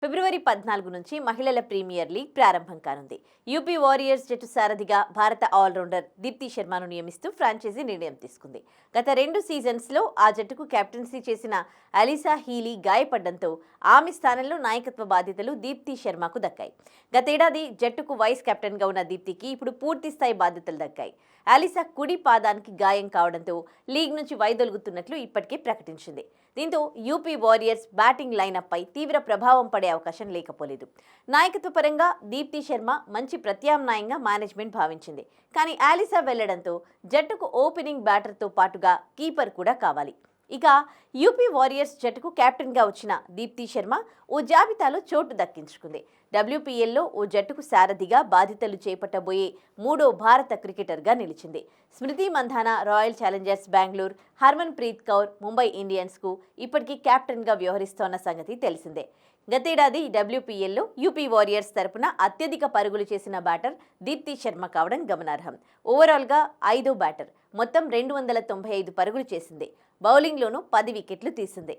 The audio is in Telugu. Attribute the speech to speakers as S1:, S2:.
S1: ఫిబ్రవరి 14 నుంచి మహిళల ప్రీమియర్ లీగ్ ప్రారంభం కానుంది. యూపీ వారియర్స్ జట్టు సారథిగా భారత ఆల్రౌండర్ దీప్తి శర్మను నియమిస్తూ ఫ్రాంచైజీ నిర్ణయం తీసుకుంది. గత 2 సీజన్స్లో ఆ జట్టుకు కెప్టెన్సీ చేసిన అలీసా హీలీ గాయపడడంతో ఆమె స్థానంలో నాయకత్వ బాధ్యతలు దీప్తి శర్మకు దక్కాయి. గతేడాది జట్టుకు వైస్ కెప్టెన్గా ఉన్న దీప్తికి ఇప్పుడు పూర్తిస్థాయి బాధ్యతలు దక్కాయి. అలీసా కుడి పాదానికి గాయం కావడంతో లీగ్ నుంచి వైదొలుగుతున్నట్లు ఇప్పటికే ప్రకటించింది. దీంతో యూపీ వారియర్స్ బ్యాటింగ్ లైనప్ పై తీవ్ర ప్రభావం పడే అవకాశం లేకపోలేదు. నాయకత్వ పరంగా దీప్తి శర్మ మంచి ప్రత్యామ్నాయంగా మేనేజ్మెంట్ భావించింది. కానీ అలీసా వెళ్లడంతో జట్టుకు ఓపెనింగ్ బ్యాటర్తో పాటుగా కీపర్ కూడా కావాలి. ఇక యూపీ వారియర్స్ జట్టుకు కెప్టెన్గా వచ్చిన దీప్తి శర్మ ఓ జాబితాలో చోటు దక్కించుకుంది. WPLలో ఓ జట్టుకు సారథిగా బాధ్యతలు చేపట్టబోయే 3వ భారత క్రికెటర్గా నిలిచింది. స్మృతి మంధాన రాయల్ ఛాలెంజర్స్ బెంగళూరు, హర్మన్ ప్రీత్ కౌర్ ముంబై ఇండియన్స్కు ఇప్పటికీ కెప్టెన్గా వ్యవహరిస్తోన్న సంగతి తెలిసిందే. గతేడాది WPLలో యూపీ వారియర్స్ తరపున అత్యధిక పరుగులు చేసిన బ్యాటర్ దీప్తి శర్మ కావడం గమనార్హం. ఓవరాల్గా 5వ బ్యాటర్, మొత్తం 295 పరుగులు చేసింది. బౌలింగ్లోనూ 10 వికెట్లు తీసింది.